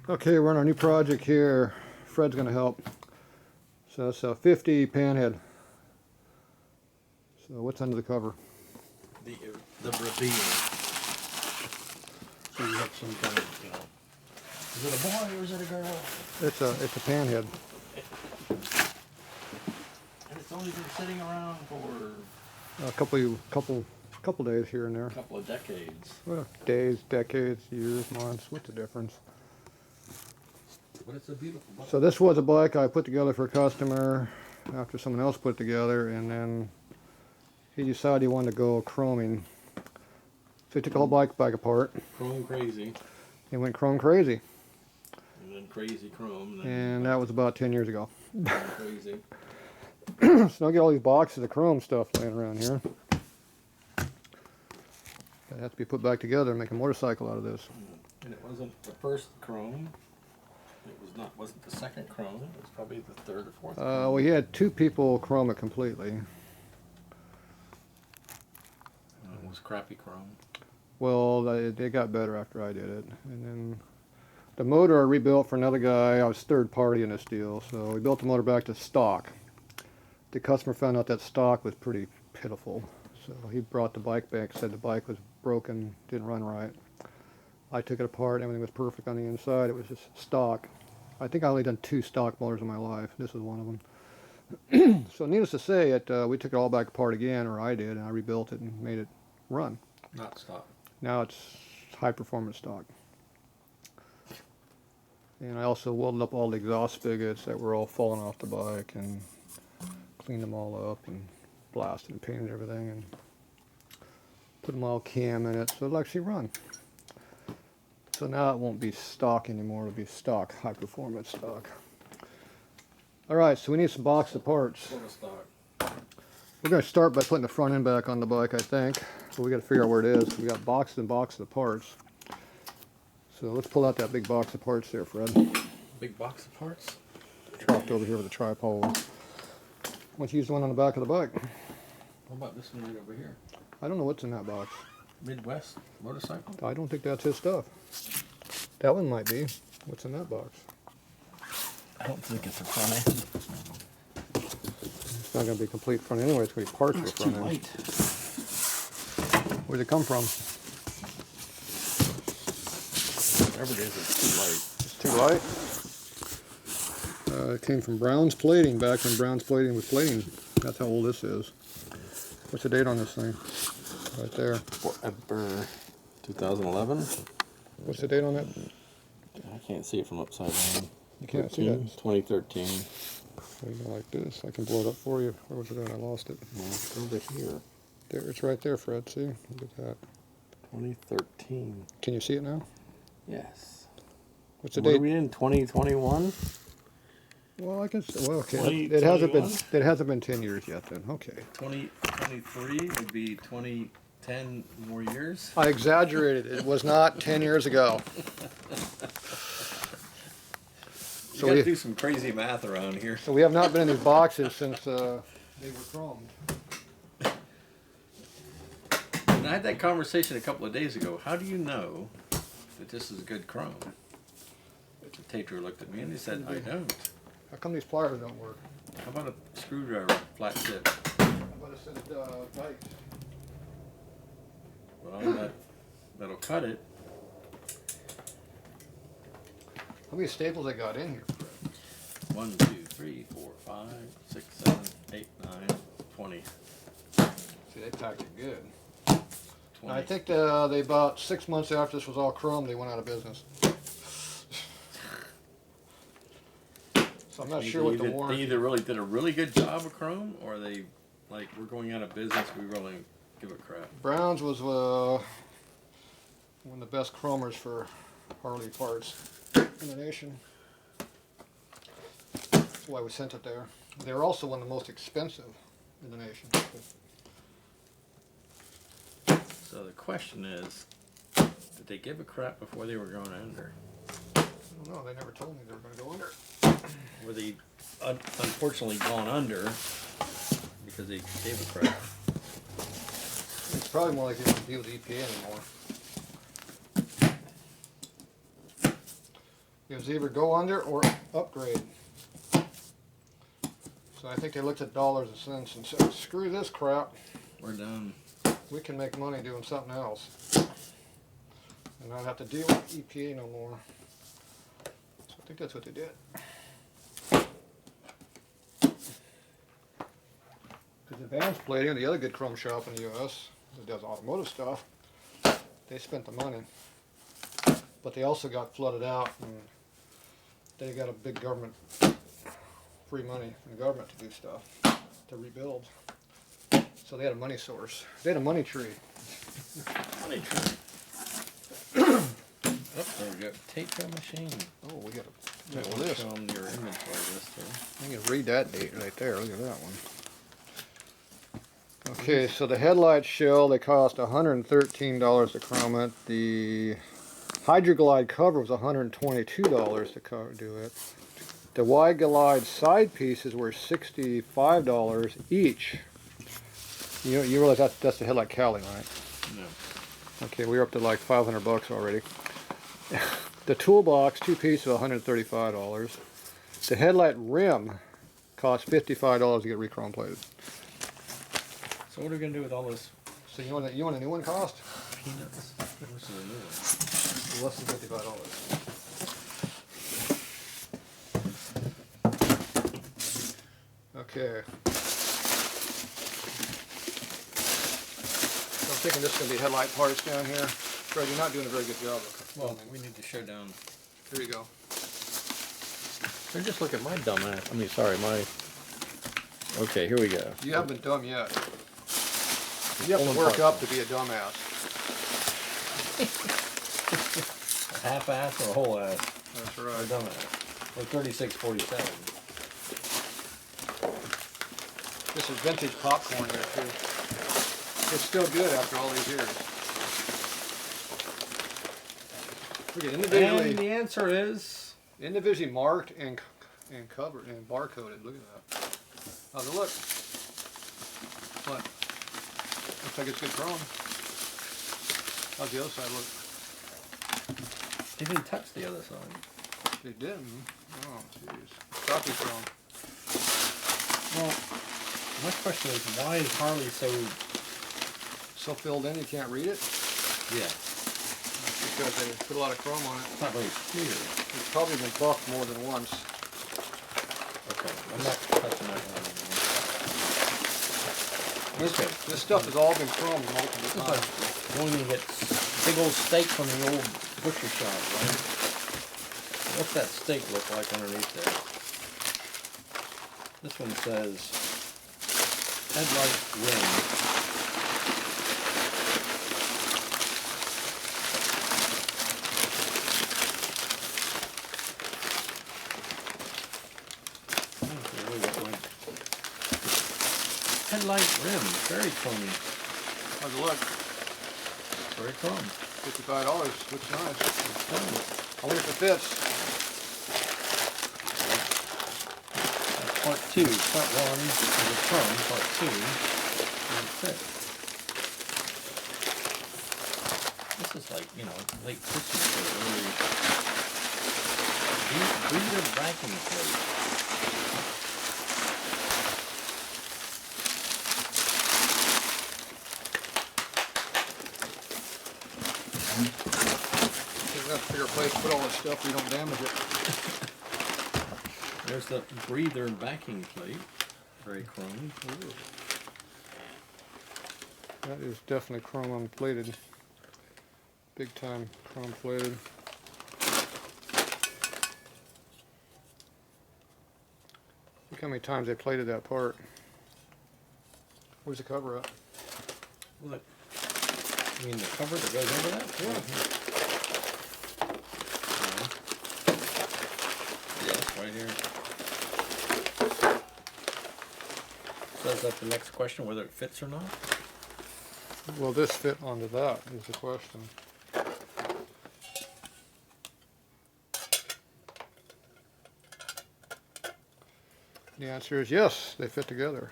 Okay, we're on our new project here. Fred's going to help. So it's a 50 panhead. So what's under the cover? The reveal. So you have some kind of, is it a boy or is it a girl? It's a panhead. And it's only been sitting around for A couple days here and there. a couple of decades. Well, days, decades, years, months. What's the difference? But it's a beautiful bike. So this was a bike I put together for a customer after someone else put it together, and then he decided he wanted to go chroming. So he took the whole bike back apart. Chrome crazy. He went chrome crazy. And then crazy chrome. And that was about 10 years ago. Chrome crazy. So I get all these boxes of chrome stuff laying around here. That has to be put back together and make a motorcycle out of this. And it wasn't the first chrome. It wasn't the second chrome. It was probably the third or fourth. Well, he had two people chrome it completely. It was crappy chrome. Well, they got better after I did it. And then the motor I rebuilt for another guy. I was third party in this deal, so we built the motor back to stock. The customer found out that stock was pretty pitiful, so he brought the bike back, said the bike was broken, didn't run right. I took it apart, everything was perfect on the inside, it was just stock. I think I only done 2 stock motors in my life, this was one of them. So needless to say, we took it all back apart again, or I did, and I rebuilt it and made it run. Not stock. Now it's high performance stock. And I also welded up all the exhaust spigots that were all falling off the bike and cleaned them all up and blasted and painted everything and put them all cam in it so it'll actually run. So now it won't be stock anymore, it'll be stock, high performance stock. Alright, so we need some box of parts. Full of stock. We're going to start by putting the front end back on the bike, I think. So we got to figure out where it is. We got boxes and boxes of parts. So let's pull out that big box of parts there, Fred. Big box of parts. Dropped over here with a tripod. Why don't you use the one on the back of the bike? What about this one right over here? I don't know what's in that box. Midwest motorcycle? I don't think that's his stuff. That one might be. What's in that box? I don't think it's a front end. It's not going to be complete front end anyway. It's going to be parts It's of the too front end. light. Where'd it come from? Whatever it is, it's too It's light. too light. It came from Brown's Plating, back when Brown's Plating was plating. That's how old this is. What's the date on this thing? Right there. Forever. 2011? What's the date on that? I can't see it from upside down. You can't see that. 2013. So you go like this. I can blow it up for you. Where was it at? I lost it. No, it's over here. There, it's right there, Fred. See? Look at that. 2013. Can you see it now? Yes. What's the What date? are we in? 2021? Well, I guess. Well, okay. 20, It hasn't been. 21? It hasn't been 10 years yet. Then, okay. 2023 would be 10 more years. I exaggerated. It was not 10 years ago. You So gotta we, do some crazy math around here. so we have not been in these boxes since they were chromed. And I had that conversation a couple of days ago. How do you know that this is good chrome? The taper looked at me and he said, I don't. How come these pliers don't work? How about a screwdriver, flat tip? How about a set of dikes? Well, that'll cut it. How many staples I got in here? 1, 2, 3, 4, 5, 6, 7, 8, 9, 20. See, they packed it good. 20. I think they about 6 months after this was all chrome, they went out of business. So I'm not sure what the They warranty. either really did a really good job of chrome, or they, like, we're going out of business, we really give it crap. Brown's was one of the best chromers for Harley parts in the nation. That's why we sent it there. They're also one of the most expensive in the nation. So the question is, did they give a crap before they were going under? I don't know, they never told me they were going to go under. Were they unfortunately gone under because they gave a crap? It's probably more like they don't deal with EPA anymore. It was either go under or upgrade. So I think they looked at dollars and cents and said, screw this crap. We're done. We can make money doing something else. And not have to deal with EPA no more. So I think that's what they did. Because Advanced Plating, the other good chrome shop in the U.S. that does automotive stuff, they spent the money. But they also got flooded out, and they got a big government, free money from the government to do stuff, to rebuild. So they had a money source. They had a money tree. Money tree. Oh, there we go. Tape drill machine. Oh, we got You a want list. to show them your inventory list here. I can read that date right there. Look at that one. Okay, so the headlight shell, they cost $113 to chrome it. The Hydroglide cover was $122 to do it. The Y-Glide side pieces were $65 each. You realize that's the headlight cowling, right? No. Okay, we're up to like $500 already. The toolbox, two pieces, $135. The headlight rim cost $55 to get re-chrome plated. So what are we gonna do with all this So you want a new one cost? peanuts? Where's the new one? Less than $55. Okay. So I'm thinking this is going to be headlight parts down here. Fred, you're not doing a very good job of Well, filming. we need to show down. Here you go. Or just look at my dumb ass. I mean, sorry, my. Okay, here we go. You haven't been dumb yet. You have to work up to be a dumbass. A half ass or a whole ass? That's Or a right. dumb ass? Or 3647. This is vintage popcorn here too. It's still good after all these years. We get And individually, the answer is. individually marked and covered and barcoded. Look at that. How's it look? What? Looks like it's good chrome. How's the other side look? They didn't touch the other side. They didn't. Oh, jeez. Copy chrome. Well, my question is, why is Harley so? So filled in you can't read it? Yeah, Because they put a lot of chrome on it. it's not very clear. It's probably been buffed more than once. Okay, I'm not touching that one anymore. Okay, This stuff has all been chromed multiple this is times. like going to get big old steak from the old butcher shop, right? What's that steak look like underneath there? This one says headlight rim. Headlight rim, very chrome. How's it look? Very chrome. $55. Looks nice. Chrome. I wonder if it fits. That's part two. Part one is the chrome. Part two is the fit. This is like, late Christmas or early. Breather vacuum plate. We're gonna have to figure a place to put all this stuff so we don't damage it. There's the breather backing plate. Very chrome. That is definitely chrome plated. Big time chrome plated. Look how many times they plated that part. Where's the cover at? Look. You mean the cover that goes over that? Yeah. Yes, right here. So is that the next question, whether it fits or not? Will this fit onto that is the question. The answer is yes, they fit together.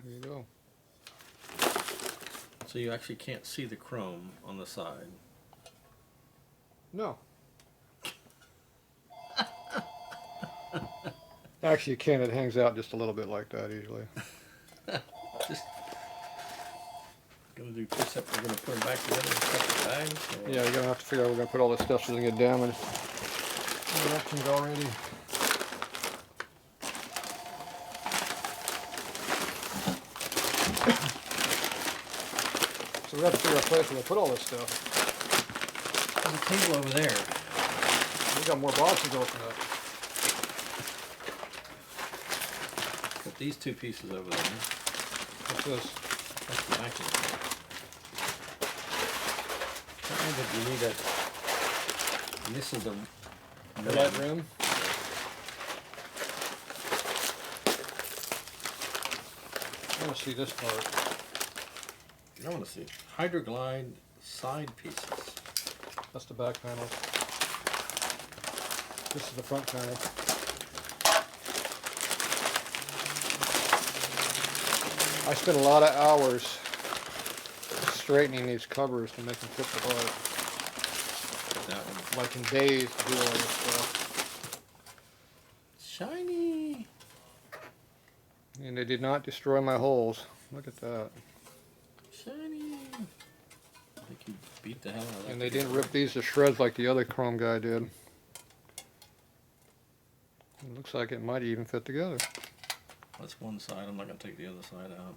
There you go. So you actually can't see the chrome on the side. No, Actually, you can. It hangs out just a little bit like that usually. Just gonna do two separate. We're gonna put them back together in separate bags. Or? Yeah, you're gonna have to figure out we're gonna put all this stuff so it doesn't get damaged. The elections already. So we have to figure out a place where we put all this stuff. There's a table over there. We got more boxes open up. Put these two pieces over there. What's this? That's the vacuum. That means that you need a. And this is the. The light rim. I want to see this part. I want to see Hydroglide side pieces. That's the back panel. This is the front panel. I spent a lot of hours straightening these covers to make them fit the part. That one. Like in days to do all this stuff. Shiny. And they did not destroy my holes. Look at that. Shiny. I think you beat the hell out of that. And they didn't rip these to shreds like the other chrome guy did. It looks like it might even fit together. That's one side. I'm not gonna take the other side out.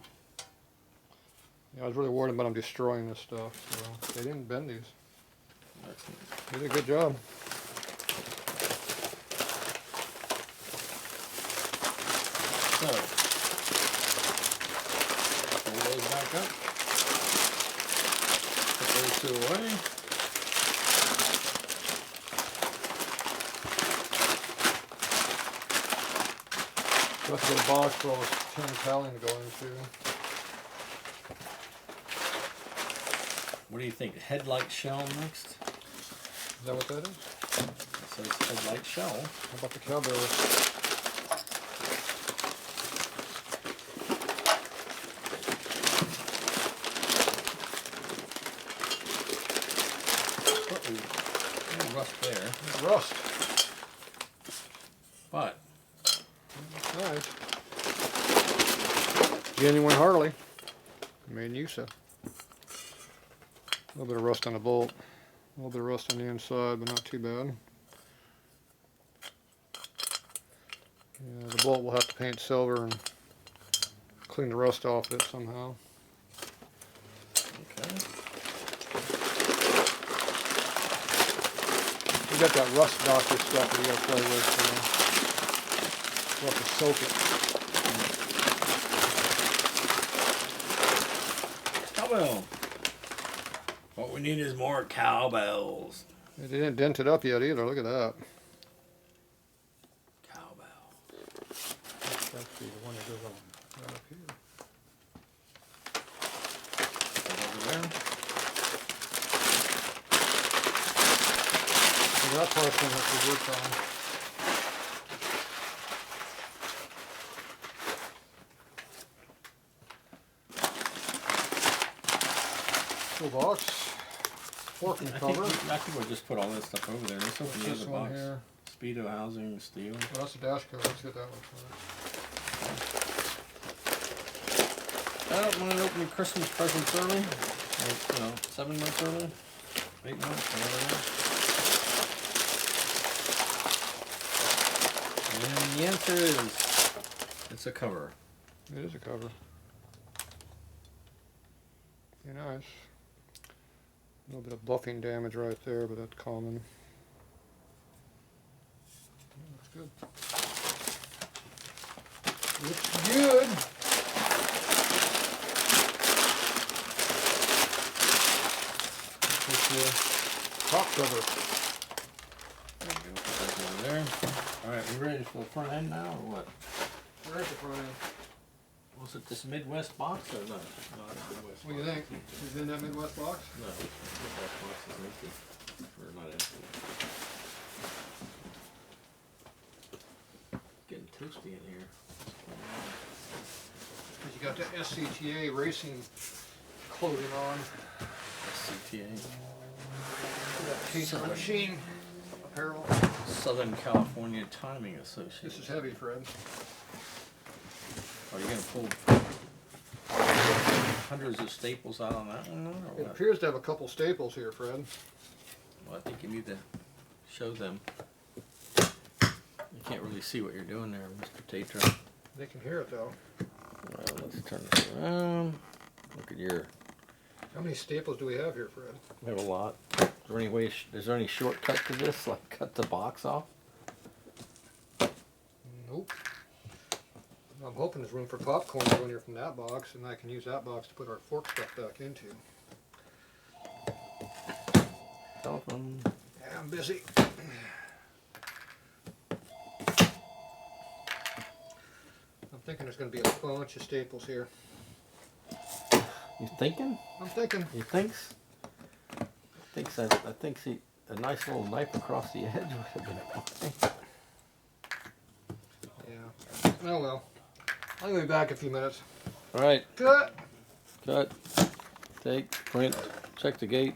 Yeah, I was really worried about them destroying this stuff, so they didn't bend these. Excellent. They did a good job. So, pull those back up. Put those two away. So let's get a box for all this tin cowling to go into. What do you think? Headlight shell next? Is that what that is? It says headlight shell. How about the cowbells? Uh-oh. Rust there. Rust. But Nice. Genuine Harley. Made use of. A little bit of rust on the bolt. A little bit of rust on the inside, but not too bad. Yeah, the bolt will have to paint silver and clean the rust off it somehow. okay. We got that rust doctor stuff that we gotta play with, so we'll have to soak it. Cowbell. What we need is more cowbells. It didn't dent it up yet either, look at that. Cowbell. That's actually the one that goes on right up here. Over there. So that part's gonna have to be worked on. Toolbox, forking I cover. think we'll just put all this stuff over there. Let's open the This other one box. here. Speedo housing, steel. Well, that's the dash cover. Let's get that one first. I don't mind opening Christmas presents early. Like, 7 months early. 8 months, whatever it is. And the answer is, it's a cover. It is a cover. Very nice. A little bit of buffing damage right there, but that's common. Yeah, looks good. Looks good. Take the top cover. There you go. Put that over there. Alright, we ready for the front end now, or what? Right at the front end. Was it this Midwest box or no? No, it's Midwest What do you box. think? Is it in that Midwest box? No, this Midwest box is empty. Or not empty. Getting toasty in here. Because you got the SCTA racing clothing on. CTA. That Case Machine apparel. Southern California Timing Association. This is heavy, Fred. Are you gonna pull hundreds of staples out on that one, or It what? appears to have a couple staples here, Fred. Well, I think you need to show them. You can't really see what you're doing there, Mr. Tatro. They can hear it though. Well, let's turn this around. Look at your. How many staples do we have here, Fred? We have a lot. Is there any shortcut to this? Like cut the box off? Nope. I'm hoping there's room for popcorn going here from that box, and I can use that box to put our fork stuff back into. Telephone. Yeah, I'm busy. I'm thinking there's going to be a bunch of staples here. You thinking? I'm thinking. You thinks? I think a nice little knife across the edge would have been fine. Yeah. Oh well. I'll be back in a few minutes. All right. Cut. Cut. Take. Print. Check the gate.